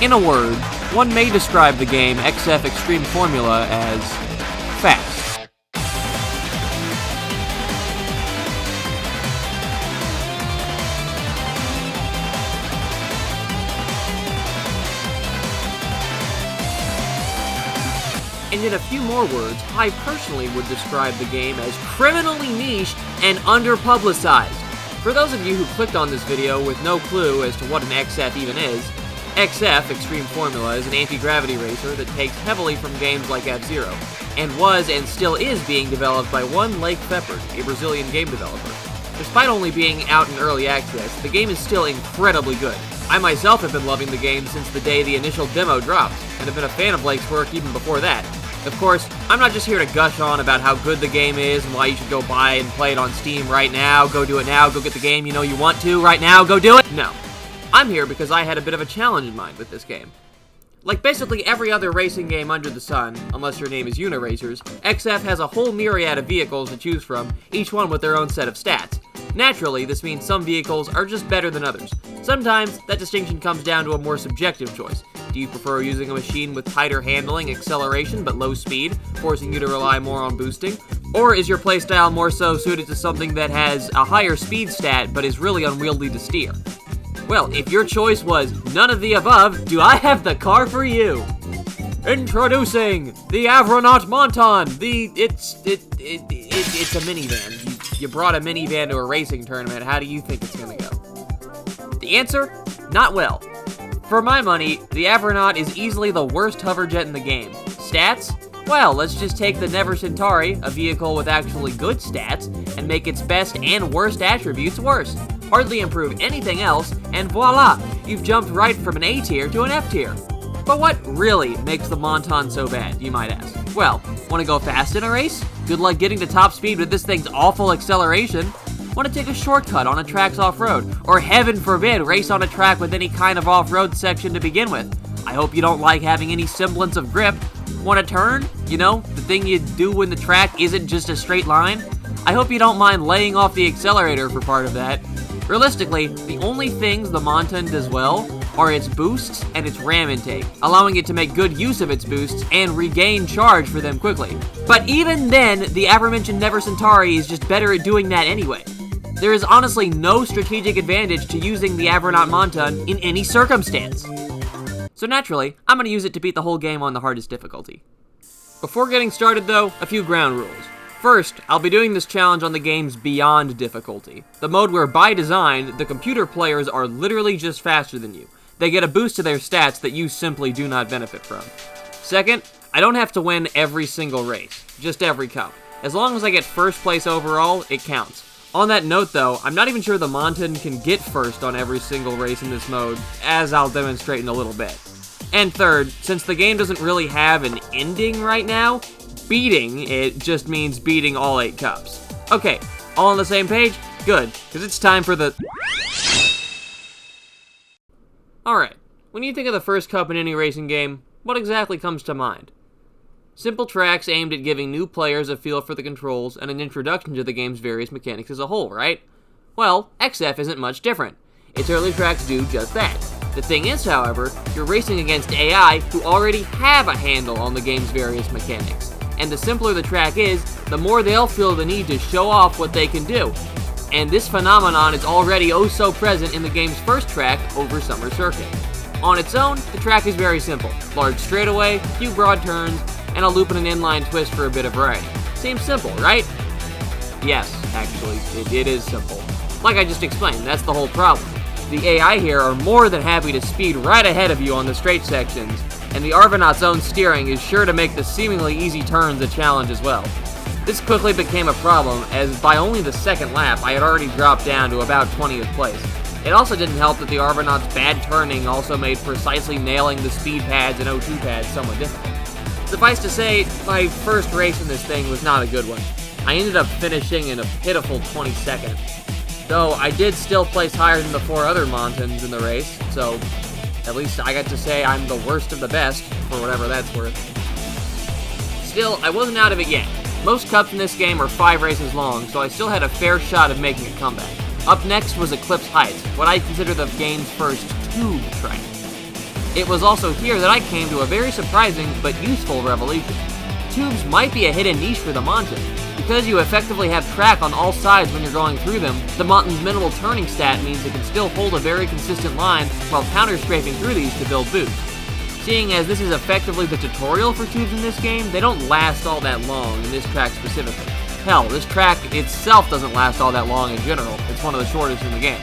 In a word, one may describe the game XF Extreme Formula as fast. And in a few more words, I personally would describe the game as criminally niche and under-publicized. For those of you who clicked on this video with no clue as to what an XF even is, XF Extreme Formula is an anti-gravity racer that takes heavily from games like F-Zero, and was and still is being developed by one Lake Pepper, a Brazilian game developer. Despite only being out in early access, the game is still incredibly good. I myself have been loving the game since the day the initial demo dropped, and have been a fan of Lake's work even before that. Of course, I'm not just here to gush on about how good the game is and why you should go buy and play it on Steam right now, go do it now, go get the game you know you want to right now, go do it! No. I'm here because I had a bit of a challenge in mind with this game. Like basically every other racing game under the sun, unless your name is Uniracers, XF has a whole myriad of vehicles to choose from, each one with their own set of stats. Naturally, this means some vehicles are just better than others. Sometimes, that distinction comes down to a more subjective choice. Do you prefer using a machine with tighter handling, acceleration, but low speed, forcing you to rely more on boosting? Or is your playstyle more so suited to something that has a higher speed stat, but is really unwieldy to steer? Well, if your choice was none of the above, do I have the car for you? Introducing the Avronaut Monton. It's a minivan. You brought a minivan to a racing tournament. How do you think it's gonna go? The answer? Not well. For my money, the Avronaut is easily the worst hoverjet in the game. Stats? Well, let's just take the Never Centauri, a vehicle with actually good stats, and make its best and worst attributes worse. Hardly improve anything else, and voila, you've jumped right from an A tier to an F tier. But what really makes the Monton so bad, you might ask? Well, want to go fast in a race? Good luck getting to top speed with this thing's awful acceleration. Want to take a shortcut on a track's off-road? Or heaven forbid, race on a track with any kind of off-road section to begin with? I hope you don't like having any semblance of grip. Want to turn? You know, the thing you do when the track isn't just a straight line? I hope you don't mind laying off the accelerator for part of that. Realistically, the only things the Monton does well are its boosts and its RAM intake, allowing it to make good use of its boosts and regain charge for them quickly. But even then, the aforementioned Never Centauri is just better at doing that anyway. There is honestly no strategic advantage to using the Avronaut Monton in any circumstance. So naturally, I'm going to use it to beat the whole game on the hardest difficulty. Before getting started though, a few ground rules. First, I'll be doing this challenge on the game's Beyond difficulty, the mode where by design, the computer players are literally just faster than you. They get a boost to their stats that you simply do not benefit from. Second, I don't have to win every single race, just every cup. As long as I get first place overall, it counts. On that note though, I'm not even sure the Monton can get first on every single race in this mode, as I'll demonstrate in a little bit. And third, since the game doesn't really have an ending right now, beating it just means beating all 8 cups. Okay, all on the same page? Good, because it's time for the... Alright, when you think of the first cup in any racing game, what exactly comes to mind? Simple tracks aimed at giving new players a feel for the controls and an introduction to the game's various mechanics as a whole, right? Well, XF isn't much different. Its early tracks do just that. The thing is, however, you're racing against AI who already have a handle on the game's various mechanics. And the simpler the track is, the more they'll feel the need to show off what they can do. And this phenomenon is already oh so present in the game's first track, Over Summer Circuit. On its own, the track is very simple. Large straightaway, few broad turns, and a loop and an inline twist for a bit of variety. Seems simple, right? Yes, actually, it is simple. Like I just explained, that's the whole problem. The AI here are more than happy to speed right ahead of you on the straight sections, and the Avronaut's own steering is sure to make the seemingly easy turns a challenge as well. This quickly became a problem, as by only the second lap, I had already dropped down to about 20th place. It also didn't help that the Avronaut's bad turning also made precisely nailing the speed pads and O2 pads somewhat difficult. Suffice to say, my first race in this thing was not a good one. I ended up finishing in a pitiful 22nd. Though I did still place higher than the 4 other Montons in the race, so at least I got to say I'm the worst of the best, for whatever that's worth. Still, I wasn't out of it yet. Most cups in this game are 5 races long, so I still had a fair shot of making a comeback. Up next was Eclipse Heights, what I consider the game's first 2 track. It was also here that I came to a very surprising but useful revelation. Tubes might be a hidden niche for the Monton. Because you effectively have track on all sides when you're going through them, the Monton's minimal turning stat means it can still hold a very consistent line while counter-strafing through these to build boost. Seeing as this is effectively the tutorial for tubes in this game, they don't last all that long in this track specifically. Hell, this track itself doesn't last all that long in general. It's one of the shortest in the game.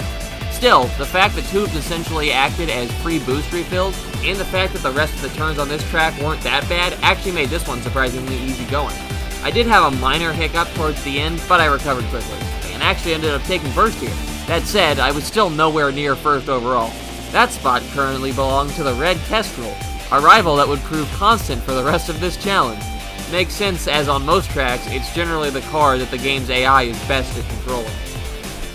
Still, the fact that tubes essentially acted as free boost refills, and the fact that the rest of the turns on this track weren't that bad, actually made this one surprisingly easy going. I did have a minor hiccup towards the end, but I recovered quickly, and actually ended up taking first here. That said, I was still nowhere near first overall. That spot currently belonged to the red Kestrel, a rival that would prove constant for the rest of this challenge. Makes sense, as on most tracks, it's generally the car that the game's AI is best at controlling.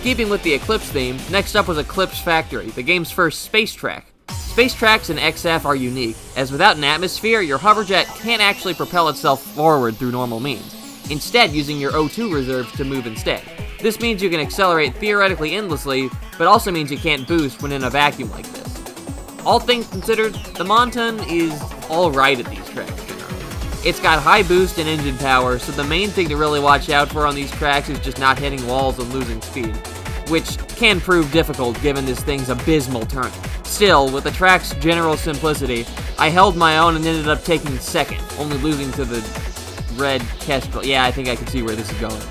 Keeping with the Eclipse theme, next up was Eclipse Factory, the game's first space track. Space tracks in XF are unique, as without an atmosphere, your hoverjet can't actually propel itself forward through normal means, instead using your O2 reserves to move instead. This means you can accelerate theoretically endlessly, but also means you can't boost when in a vacuum like this. All things considered, the Monton is alright at these tracks. It's got high boost and engine power, so the main thing to really watch out for on these tracks is just not hitting walls and losing speed, which can prove difficult given this thing's abysmal turning. Still, with the track's general simplicity, I held my own and ended up taking second, only losing to the red Kestrel. Yeah, I think I can see where this is going.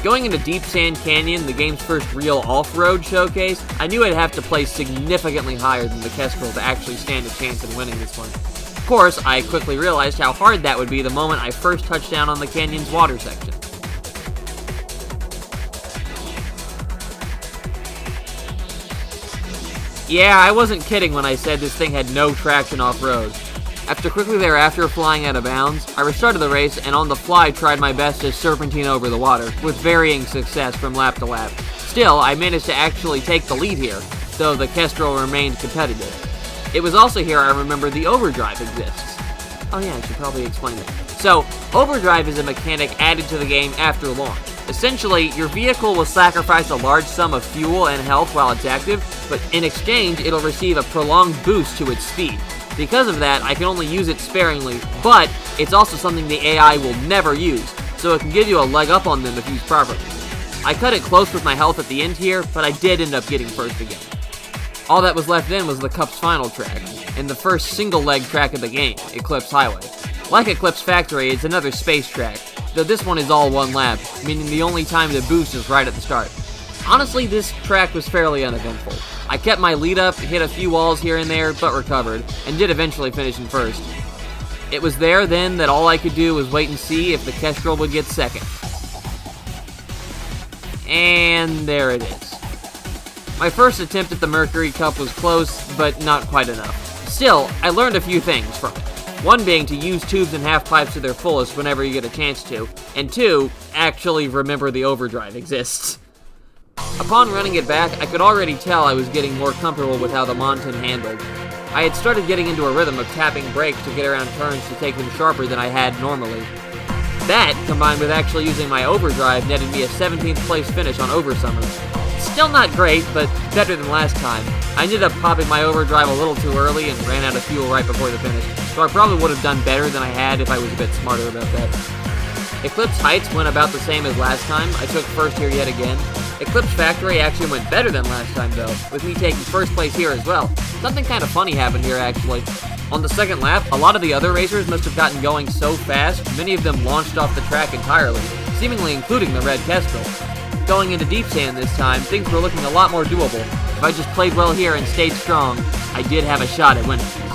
Going into Deep Sand Canyon, the game's first real off-road showcase, I knew I'd have to place significantly higher than the Kestrel to actually stand a chance in winning this one. Of course, I quickly realized how hard that would be the moment I first touched down on the canyon's water section. Yeah, I wasn't kidding when I said this thing had no traction off-road. After quickly thereafter flying out of bounds, I restarted the race and on the fly tried my best to serpentine over the water, with varying success from lap to lap. Still, I managed to actually take the lead here, though the Kestrel remained competitive. It was also here I remembered the overdrive exists. Oh yeah, I should probably explain it. So, overdrive is a mechanic added to the game after launch. Essentially, your vehicle will sacrifice a large sum of fuel and health while it's active, but in exchange, it'll receive a prolonged boost to its speed. Because of that, I can only use it sparingly, but it's also something the AI will never use, so it can give you a leg up on them if used properly. I cut it close with my health at the end here, but I did end up getting first again. All that was left then was the Cup's final track, and the first single-leg track of the game, Eclipse Highway. Like Eclipse Factory, it's another space track, though this one is all one lap, meaning the only time to boost is right at the start. Honestly, this track was fairly uneventful. I kept my lead up, hit a few walls here and there, but recovered, and did eventually finish in first. It was there then that all I could do was wait and see if the Kestrel would get second. And there it is. My first attempt at the Mercury Cup was close, but not quite enough. Still, I learned a few things from it. One being to use tubes and half-pipes to their fullest whenever you get a chance to, and two, actually remember the overdrive exists. Upon running it back, I could already tell I was getting more comfortable with how the Monton handled. I had started getting into a rhythm of tapping brakes to get around turns to take them sharper than I had normally. That, combined with actually using my overdrive, netted me a 17th place finish on Oversummer. Still not great, but better than last time. I ended up popping my overdrive a little too early and ran out of fuel right before the finish, so I probably would have done better than I had if I was a bit smarter about that. Eclipse Heights went about the same as last time. I took first here yet again. Eclipse Factory actually went better than last time though, with me taking first place here as well. Something kind of funny happened here actually. On the second lap, a lot of the other racers must have gotten going so fast, many of them launched off the track entirely, seemingly including the red Kestrel. Going into Deep Sand this time, things were looking a lot more doable. If I just played well here and stayed strong, I did have a shot at winning this.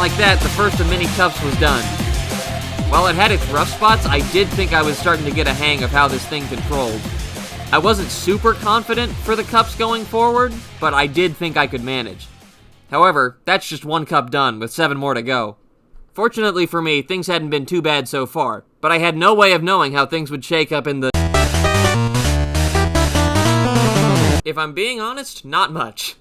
like that, the first of many cups was done. While it had its rough spots, I did think I was starting to get a hang of how this thing controlled. I wasn't super confident for the cups going forward, but I did think I could manage. However, that's just one cup done, with 7 more to go. Fortunately for me, things hadn't been too bad so far, but I had no way of knowing how things would shake up in the... If I'm being honest, not much.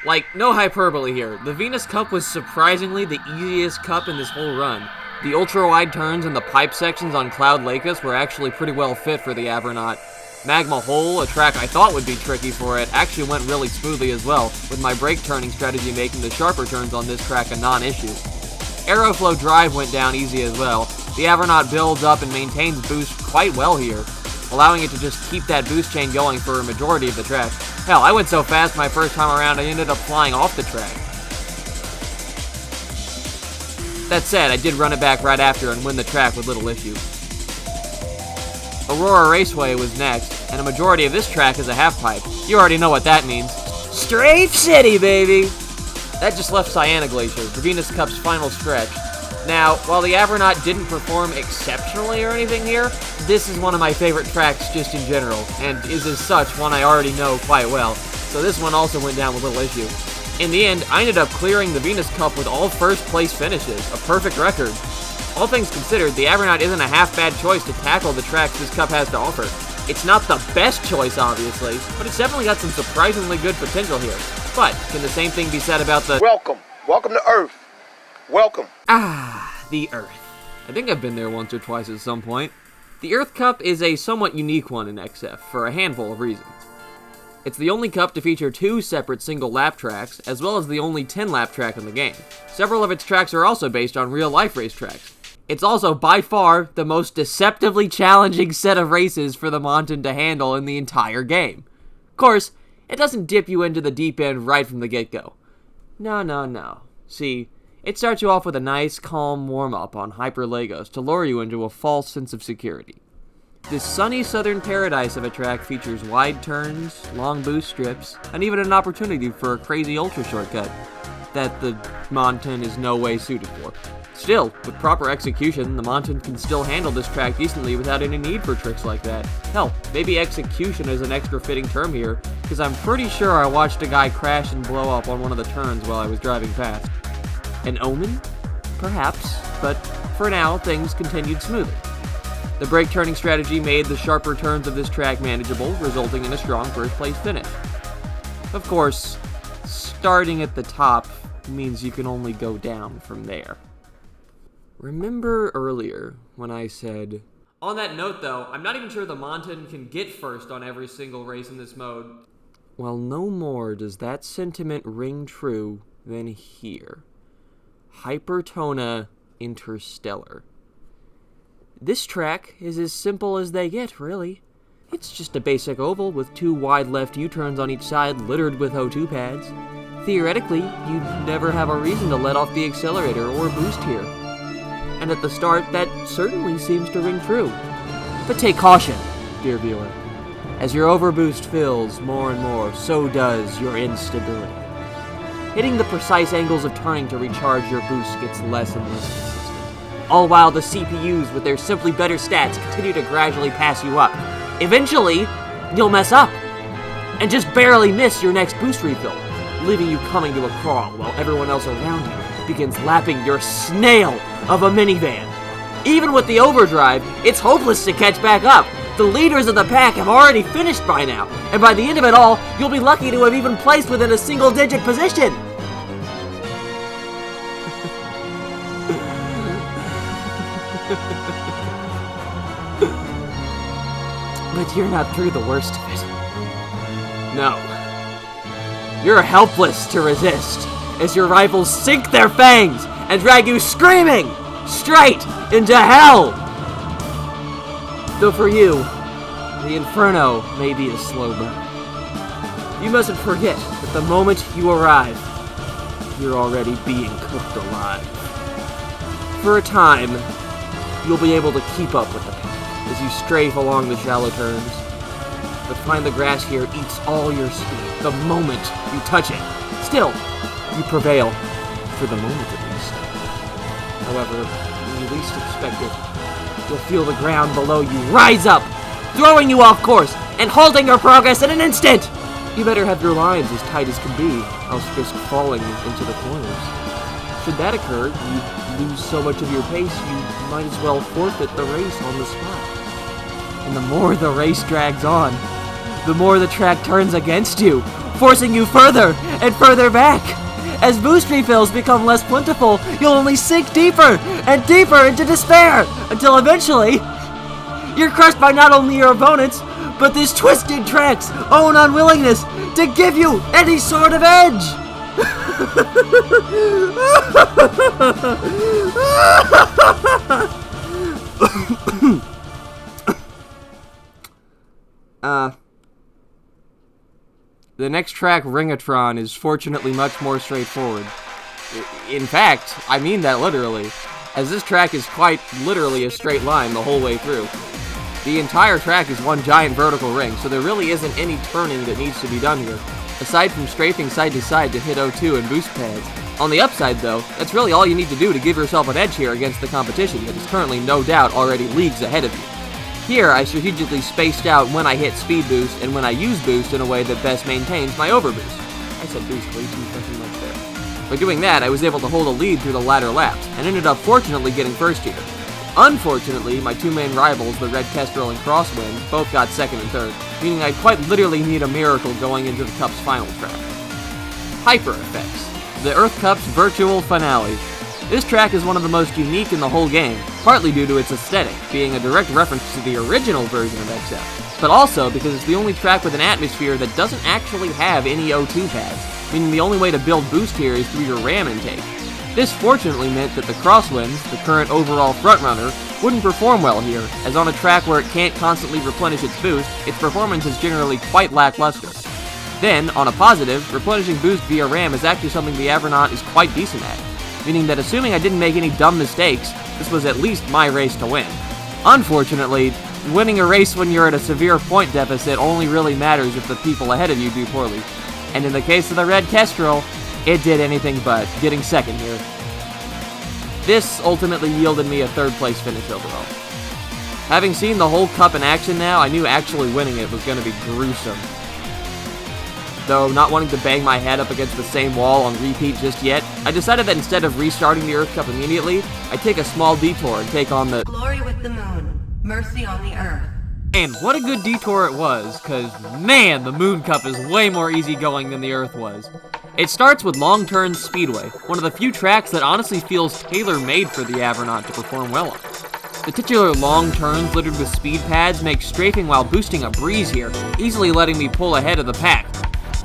Like, no hyperbole here. The Venus Cup was surprisingly the easiest cup in this whole run. The ultra-wide turns and the pipe sections on Cloud Lacus were actually pretty well fit for the Avronaut. Magma Hole, a track I thought would be tricky for it, actually went really smoothly as well, with my brake turning strategy making the sharper turns on this track a non-issue. Aeroflow Drive went down easy as well. The Avronaut builds up and maintains boost quite well here, allowing it to just keep that boost chain going for a majority of the track. Hell, I went so fast my first time around I ended up flying off the track. That said, I did run it back right after and win the track with little issue. Aurora Raceway was next, and a majority of this track is a half-pipe. You already know what that means. Strafe City, baby! That just left Sienna Glacier, the Venus Cup's final stretch. Now, while the Avronaut didn't perform exceptionally or anything here, this is one of my favorite tracks just in general, and is as such one I already know quite well, so this one also went down with little issue. In the end, I ended up clearing the Venus Cup with all first-place finishes, a perfect record. All things considered, the Avronaut isn't a half-bad choice to tackle the tracks this cup has to offer. It's not the best choice, obviously, but it's definitely got some surprisingly good potential here. But can the same thing be said about the... Welcome to Earth. Welcome. The Earth. I think I've been there once or twice at some point. The Earth Cup is a somewhat unique one in XF, for a handful of reasons. It's the only cup to feature 2 separate single lap tracks, as well as the only 10-lap track in the game. Several of its tracks are also based on real-life racetracks. It's also by far the most deceptively challenging set of races for the Monton to handle in the entire game. Of course, it doesn't dip you into the deep end right from the get-go. No. See, it starts you off with a nice, calm warm-up on Hyper Lagos to lure you into a false sense of security. This sunny southern paradise of a track features wide turns, long boost strips, and even an opportunity for a crazy ultra shortcut that the Monton is no way suited for. Still, with proper execution, the Monton can still handle this track decently without any need for tricks like that. Hell, maybe execution is an extra fitting term here, because I'm pretty sure I watched a guy crash and blow up on one of the turns while I was driving past. An omen? Perhaps, but for now, things continued smoothly. The brake turning strategy made the sharper turns of this track manageable, resulting in a strong first-place finish. Of course, starting at the top means you can only go down from there. Remember earlier when I said... On that note, though, I'm not even sure the Monton can get first on every single race in this mode. Well, no more does that sentiment ring true than here. Hypertona Interstellar. This track is as simple as they get, really. It's just a basic oval with 2 wide left U-turns on each side littered with O2 pads. Theoretically, you'd never have a reason to let off the accelerator or boost here. And at the start, that certainly seems to ring true. But take caution, dear viewer. As your overboost fills more and more, so does your instability. Hitting the precise angles of turning to recharge your boost gets less and less consistent. All while the CPUs, with their simply better stats, continue to gradually pass you up. Eventually, you'll mess up, and just barely miss your next boost refill, leaving you coming to a crawl while everyone else around you begins lapping your snail of a minivan. Even with the overdrive, it's hopeless to catch back up. The leaders of the pack have already finished by now, and by the end of it all, you'll be lucky to have even placed within a single-digit position. But you're not through the worst of it. No. You're helpless to resist as your rivals sink their fangs and drag you screaming straight into hell. Though for you, the inferno may be a slow burn. You mustn't forget that the moment you arrive, you're already being cooked alive. For a time, you'll be able to keep up with the pack as you strafe along the shallow turns. But find the grass here eats all your speed the moment you touch it. Still, you prevail, for the moment at least. However, when you least expect it, you'll feel the ground below you rise up, throwing you off course and halting your progress in an instant! You better have your lines as tight as can be, else risk falling into the corners. Should that occur, you lose so much of your pace, you might as well forfeit the race on the spot. And the more the race drags on, the more the track turns against you, forcing you further and further back. As boost refills become less plentiful, you'll only sink deeper and deeper into despair, until eventually, you're crushed by not only your opponents, but this twisted track's own unwillingness to give you any sort of edge. The next track, Ringatron, is fortunately much more straightforward. In fact, I mean that literally, as this track is quite literally a straight line the whole way through. The entire track is one giant vertical ring, so there really isn't any turning that needs to be done here, aside from strafing side to side to hit O2 and boost pads. On the upside though, that's really all you need to do to give yourself an edge here against the competition that is currently no doubt already leagues ahead of you. Here, I strategically spaced out when I hit speed boost and when I use boost in a way that best maintains my overboost. I said boost way too fucking much there. By doing that, I was able to hold a lead through the latter laps, and ended up fortunately getting first here. Unfortunately, my two main rivals, the Red Kestrel and Crosswind, both got second and third, meaning I'd quite literally need a miracle going into the Cup's final track. Hyper Effects, the Earth Cup's virtual finale. This track is one of the most unique in the whole game, partly due to its aesthetic, being a direct reference to the original version of XF, but also because it's the only track with an atmosphere that doesn't actually have any O2 pads, meaning the only way to build boost here is through your RAM intake. This fortunately meant that the Crosswinds, the current overall frontrunner, wouldn't perform well here, as on a track where it can't constantly replenish its boost, its performance is generally quite lackluster. Then, on a positive, replenishing boost via RAM is actually something the Avronaut is quite decent at, meaning that assuming I didn't make any dumb mistakes, this was at least my race to win. Unfortunately, winning a race when you're at a severe point deficit only really matters if the people ahead of you do poorly. And in the case of the Red Kestrel, it did anything but, getting second here. This ultimately yielded me a third place finish overall. Having seen the whole Cup in action now, I knew actually winning it was going to be gruesome. Though not wanting to bang my head up against the same wall on repeat just yet, I decided that instead of restarting the Earth Cup immediately, I'd take a small detour and take on the Glory with the Moon, Mercy on the Earth. And what a good detour it was, cause man, the Moon Cup is way more easygoing than the Earth was. It starts with Long Turn Speedway, one of the few tracks that honestly feels tailor-made for the Avronaut to perform well on. The titular long turns littered with speed pads make strafing while boosting a breeze here, easily letting me pull ahead of the pack.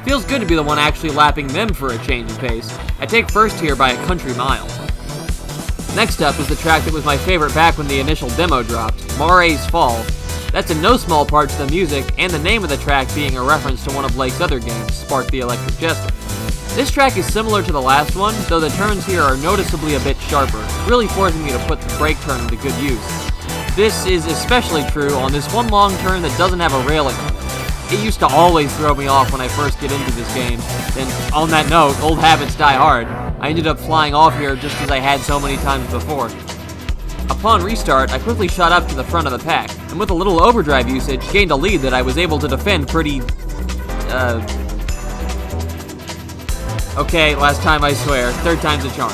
Feels good to be the one actually lapping them for a change of pace. I take first here by a country mile. Next up is the track that was my favorite back when the initial demo dropped, Mare's Fall. That's in no small part to the music, and the name of the track being a reference to one of Blake's other games, Spark the Electric Jester. This track is similar to the last one, though the turns here are noticeably a bit sharper, really forcing me to put the brake turn into good use. This is especially true on this one long turn that doesn't have a railing on it. It used to always throw me off when I first get into this game, and on that note, old habits die hard. I ended up flying off here just as I had so many times before. Upon restart, I quickly shot up to the front of the pack, and with a little overdrive usage, gained a lead that I was able to defend pretty, okay, last time I swear, third time's a charm.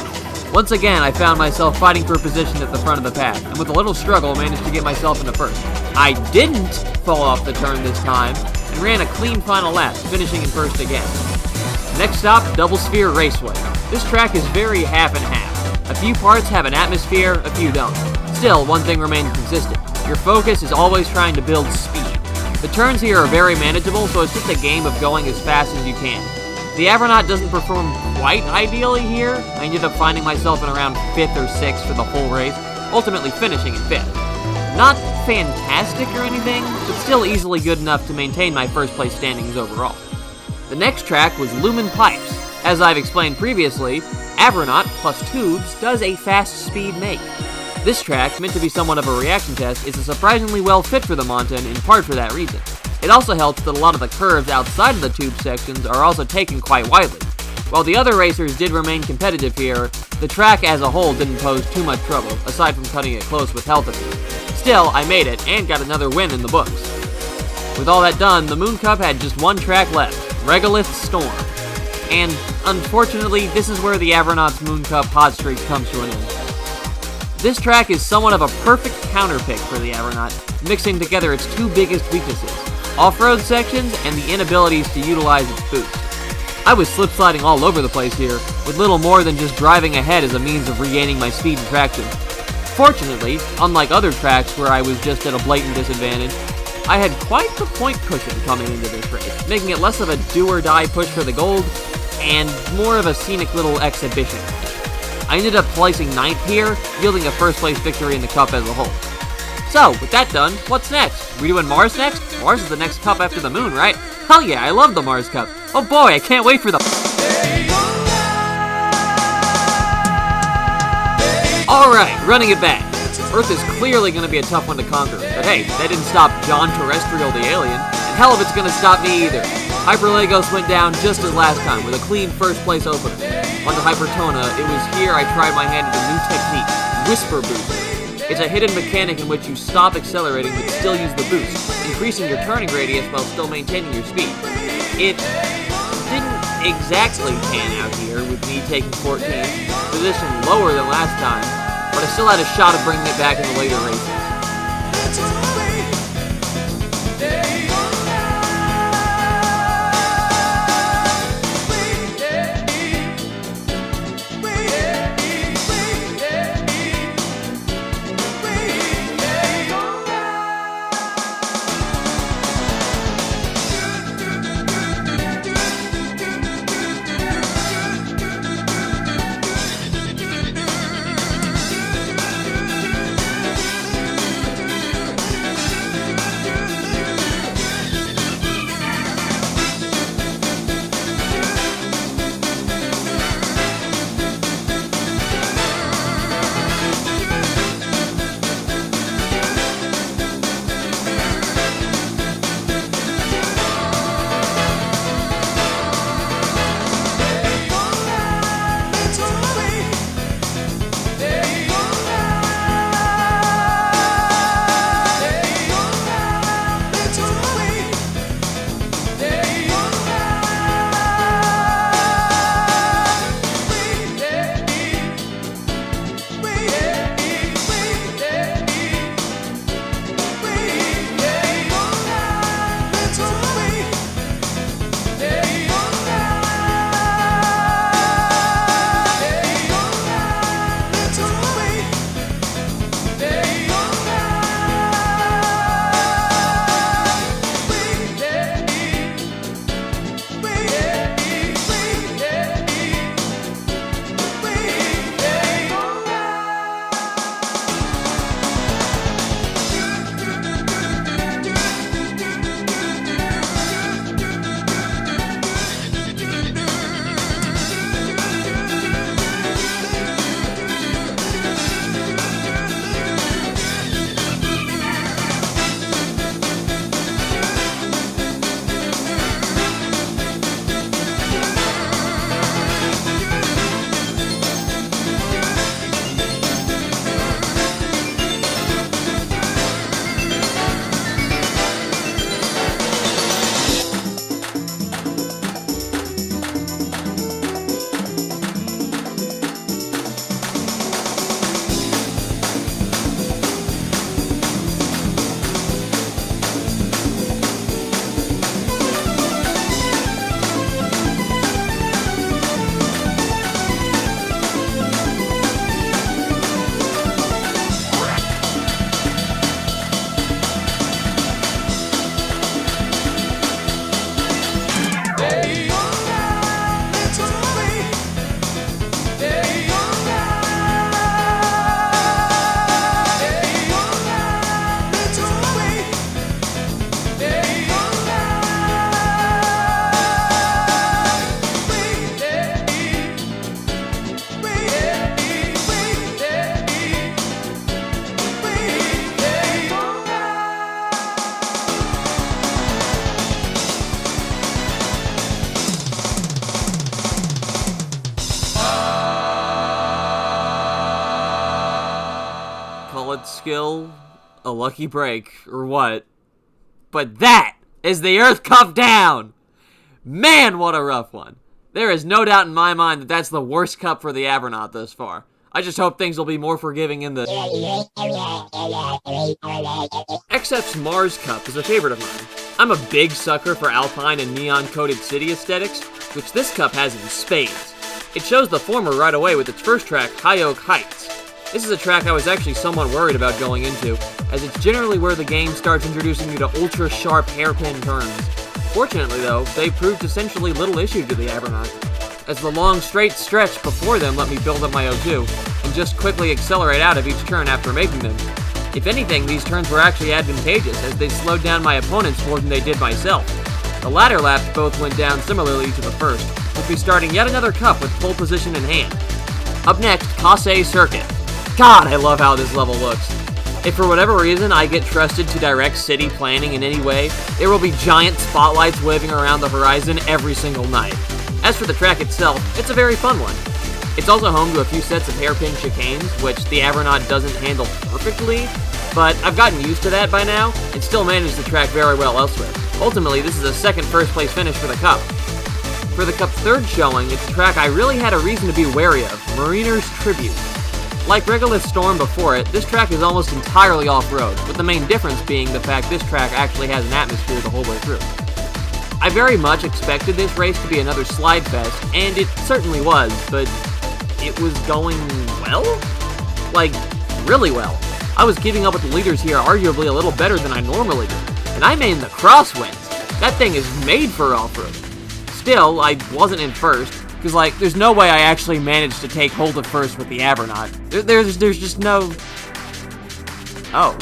Once again, I found myself fighting for a position at the front of the pack, and with a little struggle, managed to get myself into first. I didn't fall off the turn this time, and ran a clean final lap, finishing in first again. Next stop, Double Sphere Raceway. This track is very half and half. A few parts have an atmosphere, a few don't. Still, one thing remains consistent. Your focus is always trying to build speed. The turns here are very manageable, so it's just a game of going as fast as you can. The Avronaut doesn't perform quite ideally here. I ended up finding myself in around 5th or 6th for the whole race, ultimately finishing in 5th. Not fantastic or anything, but still easily good enough to maintain my first place standings overall. The next track was Lumen Pipes. As I've explained previously, Avronaut plus tubes does a fast speed make. This track, meant to be somewhat of a reaction test, is a surprisingly well fit for the Monton, in part for that reason. It also helps that a lot of the curves outside of the tube sections are also taken quite widely. While the other racers did remain competitive here, the track as a whole didn't pose too much trouble, aside from cutting it close with health abuse. Still, I made it, and got another win in the books. With all that done, the Moon Cup had just one track left, Regolith Storm. And, unfortunately, this is where the Avronaut's Moon Cup hot streak comes to an end. This track is somewhat of a perfect counterpick for the Avronaut, mixing together its two biggest weaknesses, off-road sections and the inabilities to utilize its boost. I was slip-sliding all over the place here, with little more than just driving ahead as a means of regaining my speed and traction. Fortunately, unlike other tracks where I was just at a blatant disadvantage, I had quite the point cushion coming into this race, making it less of a do-or-die push for the gold, and more of a scenic little exhibition. I ended up placing 9th here, yielding a first-place victory in the Cup as a whole. So, with that done, what's next? We doing Mars next? Mars is the next Cup after the Moon, right? Hell yeah, I love the Mars Cup. Oh boy, I can't wait for the... Alright, running it back. Earth is clearly going to be a tough one to conquer, but hey, that didn't stop John Terrestrial the Alien, and hell if it's going to stop me either. Hyper Lagos went down just as last time, with a clean first-place opener. On to Hypertona, it was here I tried my hand at a new technique, Whisper Boost. It's a hidden mechanic in which you stop accelerating but still use the boost, increasing your turning radius while still maintaining your speed. It didn't exactly pan out here, with me taking 14th, position lower than last time, but I still had a shot of bringing it back in the later races. astronaut skill, a lucky break, or what. But that is the Earth Cup down! Man, what a rough one. There is no doubt in my mind that that's the worst cup for the Avronaut thus far. I just hope things will be more forgiving in the... XF's Mars Cup is a favorite of mine. I'm a big sucker for alpine and neon-coated city aesthetics, which this cup has in spades. It shows the former right away with its first track, High Oak Heights. This is a track I was actually somewhat worried about going into, as it's generally where the game starts introducing you to ultra-sharp hairpin turns. Fortunately though, they proved essentially little issue to the Avronaut, as the long straight stretch before them let me build up my O2, and just quickly accelerate out of each turn after making them. If anything, these turns were actually advantageous, as they slowed down my opponents more than they did myself. The latter laps both went down similarly to the first, with me starting yet another cup with pole position in hand. Up next, Casse Circuit. God, I love how this level looks. If for whatever reason I get trusted to direct city planning in any way, there will be giant spotlights waving around the horizon every single night. As for the track itself, it's a very fun one. It's also home to a few sets of hairpin chicanes, which the Avronaut doesn't handle perfectly, but I've gotten used to that by now, and still manage the track very well elsewhere. Ultimately, this is a second first place finish for the Cup. For the Cup's third showing, it's a track I really had a reason to be wary of, Mariner's Tribute. Like Regolith Storm before it, this track is almost entirely off-road, with the main difference being the fact this track actually has an atmosphere the whole way through. I very much expected this race to be another slide fest, and it certainly was, but it was going well? Like, really well. I was keeping up with the leaders here arguably a little better than I normally do, and I made the crosswinds. That thing is made for off-road. Still, I wasn't in first, because, like, there's no way I actually managed to take hold of first with the Avronaut. There's just no... Oh.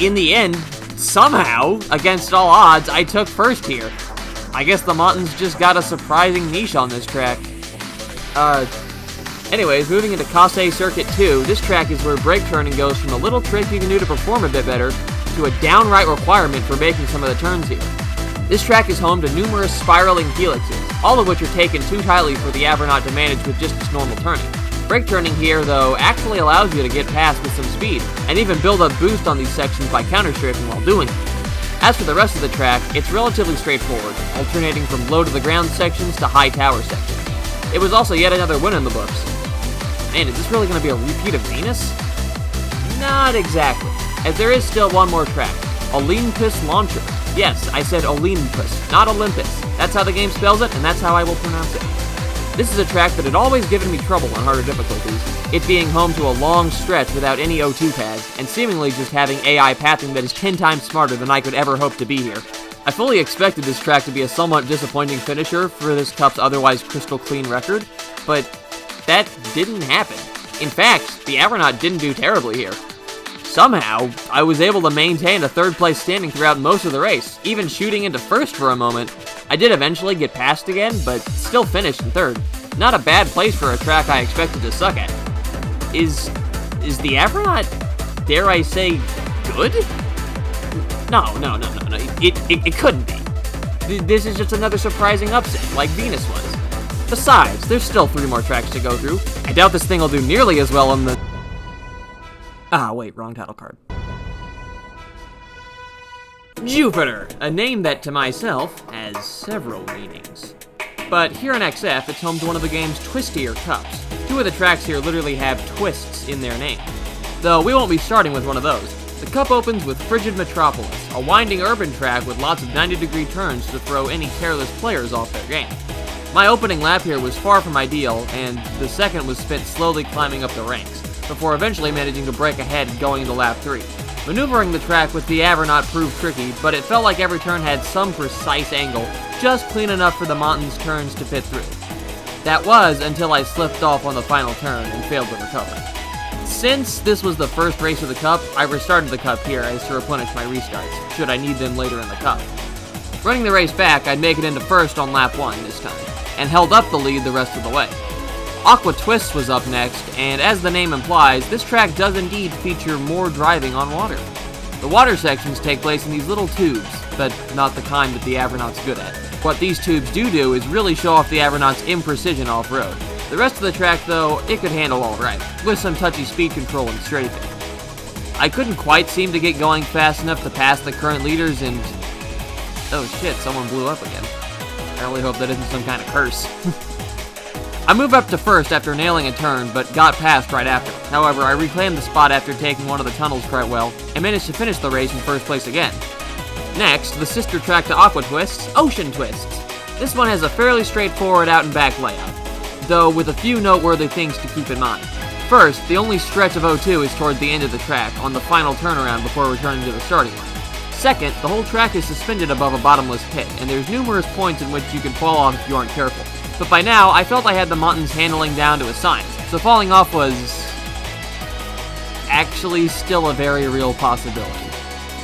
In the end, somehow, against all odds, I took first here. I guess the Montons just got a surprising niche on this track. Anyways, moving into Casse Circuit 2, this track is where brake turning goes from a little trick you can do to perform a bit better, to a downright requirement for making some of the turns here. This track is home to numerous spiraling helixes, all of which are taken too tightly for the Avronaut to manage with just its normal turning. Brake turning here, though, actually allows you to get past with some speed, and even build up boost on these sections by counter-strafing while doing it. As for the rest of the track, it's relatively straightforward, alternating from low-to-the-ground sections to high tower sections. It was also yet another win in the books. Man, is this really going to be a repeat of Venus? Not exactly, as there is still one more track, Olympus Launcher. Yes, I said Olympus, not Olympus. That's how the game spells it, and that's how I will pronounce it. This is a track that had always given me trouble on harder difficulties, it being home to a long stretch without any O2 pads, and seemingly just having AI pathing that is 10 times smarter than I could ever hope to be here. I fully expected this track to be a somewhat disappointing finisher for this Cup's otherwise crystal clean record, but that didn't happen. In fact, the Avronaut didn't do terribly here. Somehow, I was able to maintain a third place standing throughout most of the race, even shooting into first for a moment. I did eventually get passed again, but still finished in third. Not a bad place for a track I expected to suck at. Is the Avronaut, dare I say, good? No. It couldn't be. This is just another surprising upset, like Venus was. Besides, there's still 3 more tracks to go through. I doubt this thing will do nearly as well on the... Ah, wait, wrong title card. Jupiter, a name that, to myself, has several meanings. But here in XF, it's home to one of the game's twistier cups. 2 of the tracks here literally have twists in their name. Though we won't be starting with one of those. The cup opens with Frigid Metropolis, a winding urban track with lots of 90-degree turns to throw any careless players off their game. My opening lap here was far from ideal, and the second was spent slowly climbing up the ranks, before eventually managing to break ahead going into lap 3. Maneuvering the track with the Avronaut proved tricky, but it felt like every turn had some precise angle, just clean enough for the Monton's turns to fit through. That was until I slipped off on the final turn and failed to recover. Since this was the first race of the Cup, I restarted the Cup here as to replenish my restarts, should I need them later in the Cup. Running the race back, I'd make it into first on lap 1 this time, and held up the lead the rest of the way. Aqua Twists was up next, and as the name implies, this track does indeed feature more driving on water. The water sections take place in these little tubes, but not the kind that the Avronaut's good at. What these tubes do is really show off the Avronaut's imprecision off-road. The rest of the track, though, it could handle alright, with some touchy speed control and strafing. I couldn't quite seem to get going fast enough to pass the current leaders, and... oh shit, someone blew up again. I really hope that isn't some kind of curse. I moved up to first after nailing a turn, but got past right after. However, I reclaimed the spot after taking one of the tunnels quite well, and managed to finish the race in first place again. Next, the sister track to Aqua Twist's, Ocean Twists. This one has a fairly straightforward out and back layout, though with a few noteworthy things to keep in mind. First, the only stretch of O2 is toward the end of the track, on the final turnaround before returning to the starting line. Second, the whole track is suspended above a bottomless pit, and there's numerous points in which you can fall off if you aren't careful. But by now, I felt I had the Montons handling down to a science, so falling off was... actually still a very real possibility.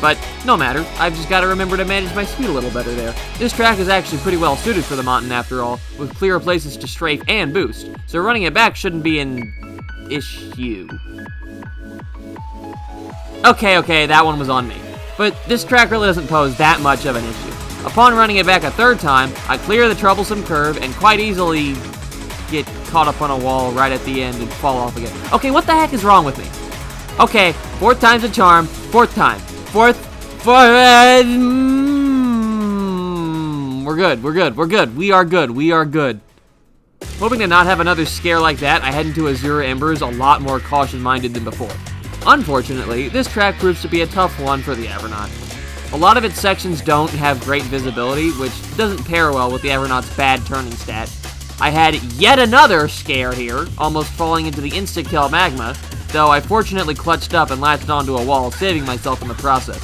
But no matter, I've just got to remember to manage my speed a little better there. This track is actually pretty well suited for the Monton after all, with clear places to strafe and boost, so running it back shouldn't be an issue. Okay, that one was on me. But this track really doesn't pose that much of an issue. Upon running it back a third time, I clear the troublesome curve and quite easily get caught up on a wall right at the end and fall off again. Okay, what the heck is wrong with me? Okay, fourth time's a charm, fourth time. We're good. We are good. Hoping to not have another scare like that, I head into Azure Embers a lot more caution-minded than before. Unfortunately, this track proves to be a tough one for the Avronaut. A lot of its sections don't have great visibility, which doesn't pair well with the Avronaut's bad turning stat. I had yet another scare here, almost falling into the insta-kill magma, though I fortunately clutched up and latched onto a wall, saving myself in the process.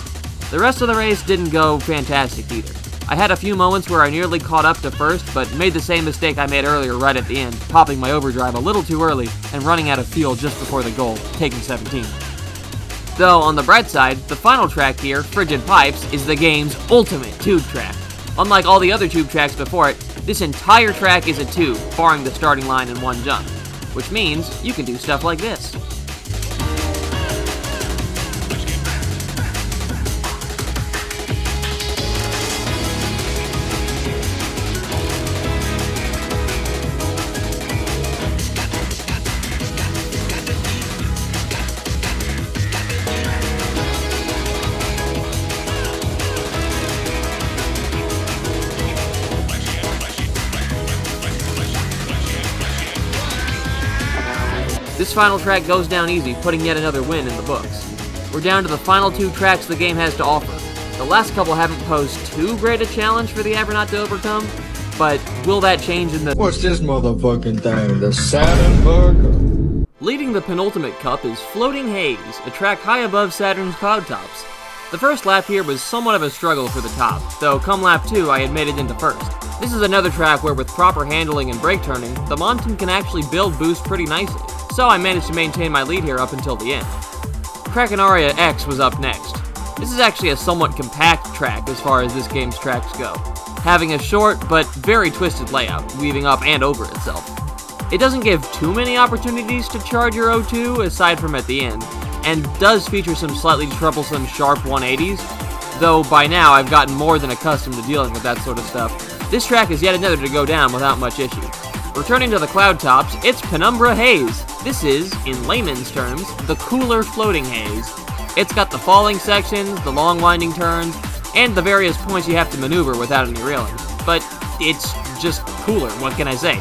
The rest of the race didn't go fantastic either. I had a few moments where I nearly caught up to first, but made the same mistake I made earlier right at the end, popping my overdrive a little too early and running out of fuel just before the goal, taking 17. Though, on the bright side, the final track here, Frigid Pipes, is the game's ultimate tube track. Unlike all the other tube tracks before it, this entire track is a tube, barring the starting line in one jump, which means you can do stuff like this. This final track goes down easy, putting yet another win in the books. We're down to the final two tracks the game has to offer. The last couple haven't posed too great a challenge for the Avronaut to overcome, but will that change in the... What's this motherfucking thing? The Saturn Cup? Leading the penultimate cup is Floating Haze, a track high above Saturn's cloud tops. The first lap here was somewhat of a struggle for the top, though come lap 2 I had made it into first. This is another track where with proper handling and brake turning, the Monton can actually build boost pretty nicely, so I managed to maintain my lead here up until the end. Krakenaria X was up next. This is actually a somewhat compact track as far as this game's tracks go, having a short but very twisted layout, weaving up and over itself. It doesn't give too many opportunities to charge your O2 aside from at the end, and does feature some slightly troublesome sharp 180s, though by now I've gotten more than accustomed to dealing with that sort of stuff. This track is yet another to go down without much issue. Returning to the cloud tops, it's Penumbra Haze. This is, in layman's terms, the cooler floating haze. It's got the falling sections, the long winding turns, and the various points you have to maneuver without any railings. But it's just cooler, what can I say?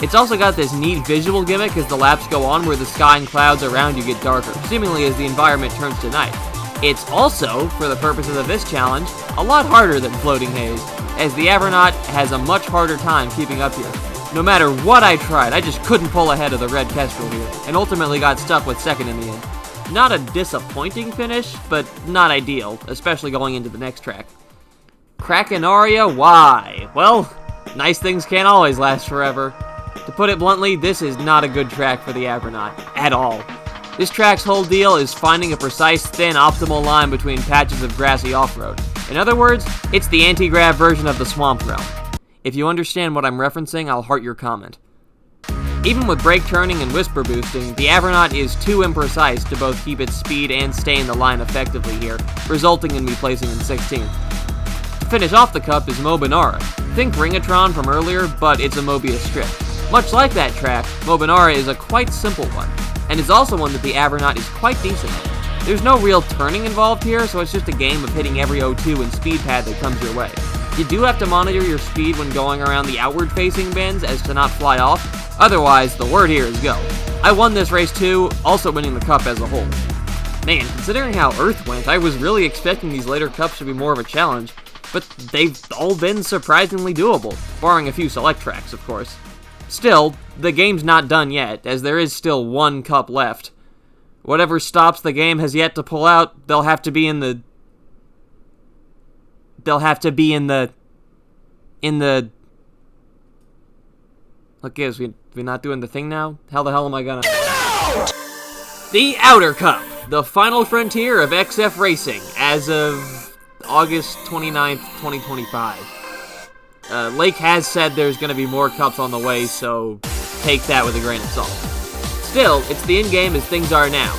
It's also got this neat visual gimmick as the laps go on where the sky and clouds around you get darker, seemingly as the environment turns to night. It's also, for the purposes of this challenge, a lot harder than Floating Haze, as the Avronaut has a much harder time keeping up here. No matter what I tried, I just couldn't pull ahead of the Red Kestrel here, and ultimately got stuck with second in the end. Not a disappointing finish, but not ideal, especially going into the next track. Krakenaria Y. Well, nice things can't always last forever. To put it bluntly, this is not a good track for the Avronaut, at all. This track's whole deal is finding a precise, thin, optimal line between patches of grassy off-road. In other words, it's the anti-grav version of the Swamp Realm. If you understand what I'm referencing, I'll heart your comment. Even with brake turning and whisper boosting, the Avronaut is too imprecise to both keep its speed and stay in the line effectively here, resulting in me placing in 16th. To finish off the cup is Mobinara. Think Ringatron from earlier, but it's a Mobius strip. Much like that track, Mobinara is a quite simple one, and is also one that the Avronaut is quite decent at. There's no real turning involved here, so it's just a game of hitting every O2 and speed pad that comes your way. You do have to monitor your speed when going around the outward-facing bends as to not fly off, otherwise the word here is go. I won this race too, also winning the cup as a whole. Man, considering how Earth went, I was really expecting these later cups to be more of a challenge, but they've all been surprisingly doable, barring a few select tracks, of course. Still, the game's not done yet, as there is still one cup left. Whatever stops the game has yet to pull out, they'll have to be in the... Look, is we not doing the thing now? How the hell am I gonna... The Outer Cup, the final frontier of XF racing, as of August 29th, 2025. Lake has said there's gonna be more cups on the way, so take that with a grain of salt. Still, it's the endgame as things are now.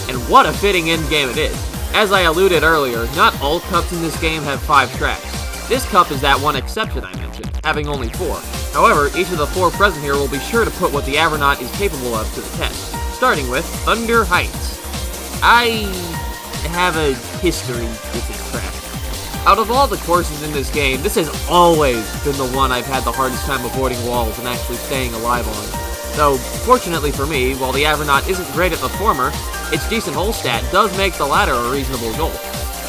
And what a fitting endgame it is. As I alluded earlier, not all cups in this game have 5 tracks. This cup is that one exception I mentioned, having only 4. However, each of the 4 present here will be sure to put what the Avronaut is capable of to the test. Starting with Thunder Heights. I have a history with this track. Out of all the courses in this game, this has always been the one I've had the hardest time avoiding walls and actually staying alive on. Though, fortunately for me, while the Avronaut isn't great at the former, its decent hole stat does make the latter a reasonable goal.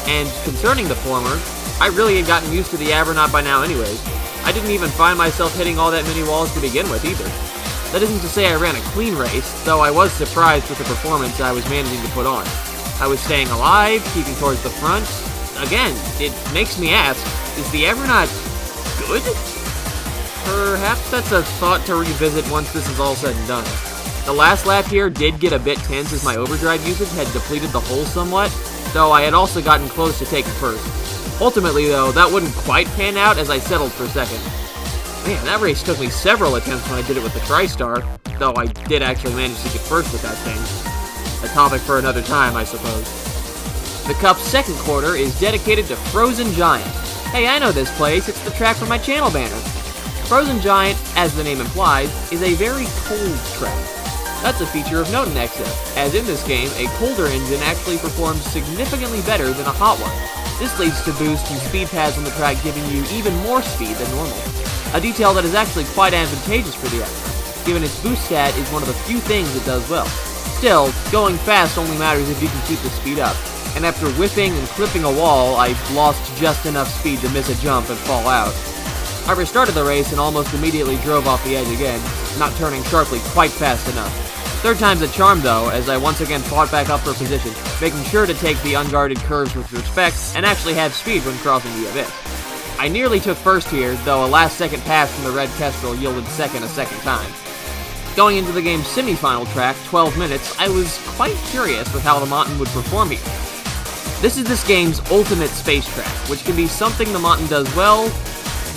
And concerning the former, I really had gotten used to the Avronaut by now anyways. I didn't even find myself hitting all that many walls to begin with either. That isn't to say I ran a clean race, though I was surprised with the performance I was managing to put on. I was staying alive, keeping towards the front. Again, it makes me ask, is the Avronaut good? Perhaps that's a thought to revisit once this is all said and done. The last lap here did get a bit tense as my overdrive usage had depleted the hole somewhat, though I had also gotten close to taking first. Ultimately though, that wouldn't quite pan out as I settled for second. Man, that race took me several attempts when I did it with the TriStar, though I did actually manage to get first with that thing. A topic for another time, I suppose. The Cup's second quarter is dedicated to Frozen Giant. Hey, I know this place, it's the track from my channel banner. Frozen Giant, as the name implies, is a very cold track. That's a feature of note in XF, as in this game, a colder engine actually performs significantly better than a hot one. This leads to boosts and speed pads on the track giving you even more speed than normal. A detail that is actually quite advantageous for the XF, given its boost stat is one of the few things it does well. Still, going fast only matters if you can keep the speed up, and after whipping and clipping a wall, I lost just enough speed to miss a jump and fall out. I restarted the race and almost immediately drove off the edge again, not turning sharply quite fast enough. Third time's a charm though, as I once again fought back up for position, making sure to take the unguarded curves with respect and actually have speed when crossing the abyss. I nearly took first here, though a last-second pass from the Red Kestrel yielded second a second time. Going into the game's semi-final track, 12 minutes, I was quite curious with how the Monton would perform here. This is this game's ultimate space track, which can be something the Monton does well,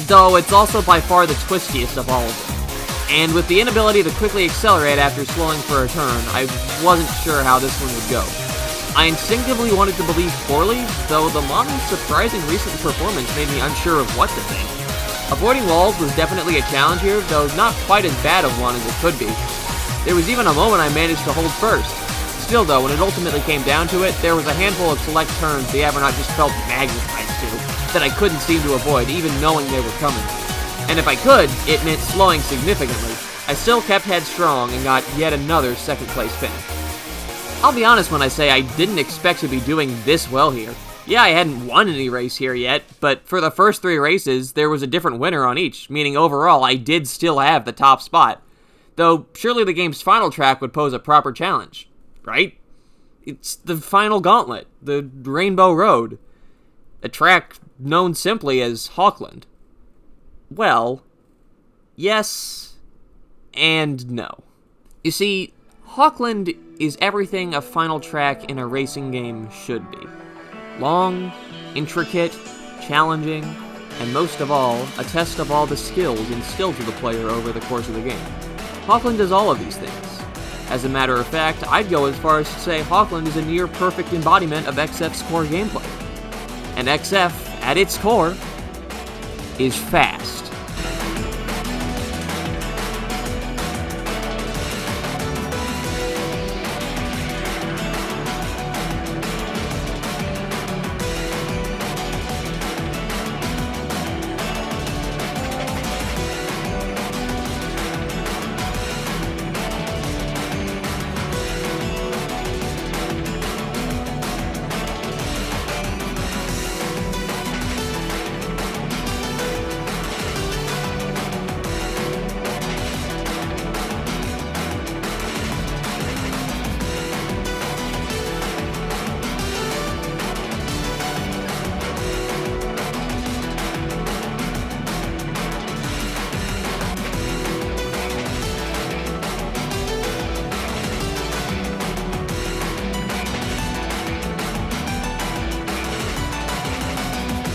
though it's also by far the twistiest of all of them. And with the inability to quickly accelerate after slowing for a turn, I wasn't sure how this one would go. I instinctively wanted to believe poorly, though the Monton's surprising recent performance made me unsure of what to think. Avoiding walls was definitely a challenge here, though not quite as bad of one as it could be. There was even a moment I managed to hold first. Still though, when it ultimately came down to it, there was a handful of select turns the Avronaut just felt magnetized to, that I couldn't seem to avoid, even knowing they were coming. And if I could, it meant slowing significantly. I still kept headstrong and got yet another second place finish. I'll be honest when I say I didn't expect to be doing this well here. Yeah, I hadn't won any race here yet, but for the first 3 races, there was a different winner on each, meaning overall I did still have the top spot. Though, surely the game's final track would pose a proper challenge, right? It's the final gauntlet, the Rainbow Road, a track known simply as Hawkland. Well, yes and no. You see, Hawkland is everything a final track in a racing game should be. Long, intricate, challenging, and most of all, a test of all the skills instilled to the player over the course of the game. Hawkland does all of these things. As a matter of fact, I'd go as far as to say Hawkland is a near-perfect embodiment of XF's core gameplay. And XF, at its core, is fast.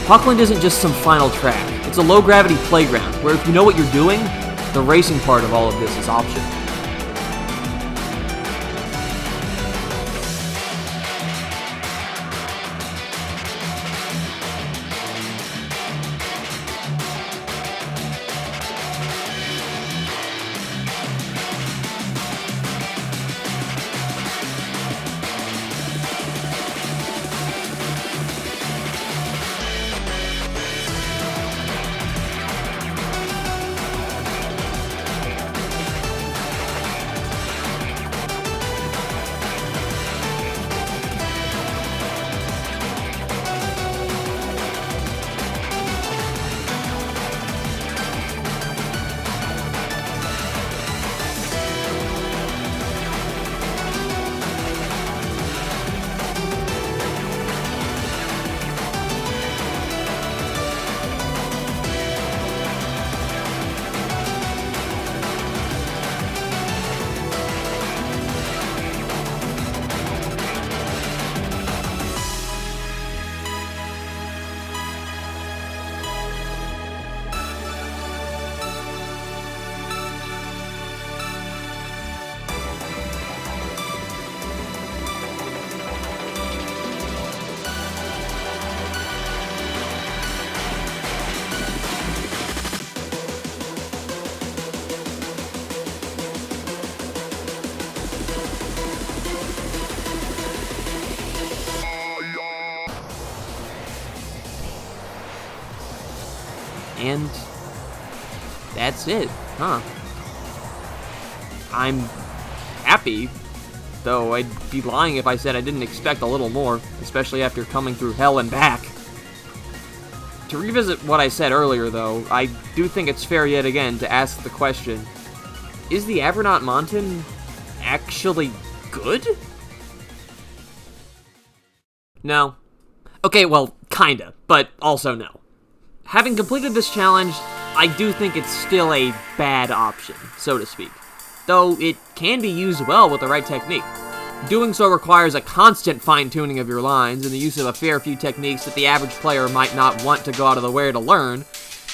Hawkland isn't just some final track. It's a low-gravity playground, where if you know what you're doing, the racing part of all of this is optional. And that's it, huh? I'm happy, though I'd be lying if I said I didn't expect a little more, especially after coming through hell and back. To revisit what I said earlier, though, I do think it's fair yet again to ask the question, is the Avronaut Monton actually good? No. Okay, well, kinda, but also no. Having completed this challenge, I do think it's still a bad option, so to speak, though it can be used well with the right technique. Doing so requires a constant fine-tuning of your lines and the use of a fair few techniques that the average player might not want to go out of the way to learn.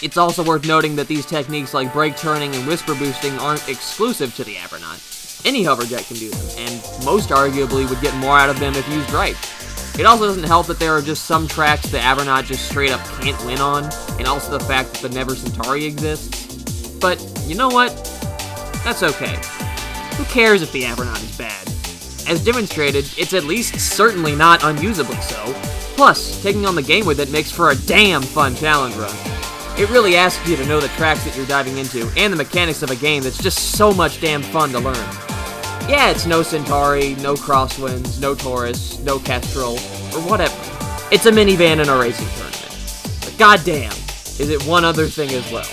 It's also worth noting that these techniques like brake turning and whisper boosting aren't exclusive to the Avronaut. Any hoverjet can do them, and most arguably would get more out of them if used right. It also doesn't help that there are just some tracks the Avronaut just straight up can't win on, and also the fact that the Never Centauri exists. But, you know what? That's okay. Who cares if the Avronaut is bad? As demonstrated, it's at least certainly not unusably so. Plus, taking on the game with it makes for a damn fun challenge run. It really asks you to know the tracks that you're diving into, and the mechanics of a game that's just so much damn fun to learn. Yeah, it's no Centauri, no Crosswinds, no Taurus, no Kestrel, or whatever. It's a minivan in a racing tournament. But goddamn, is it one other thing as well.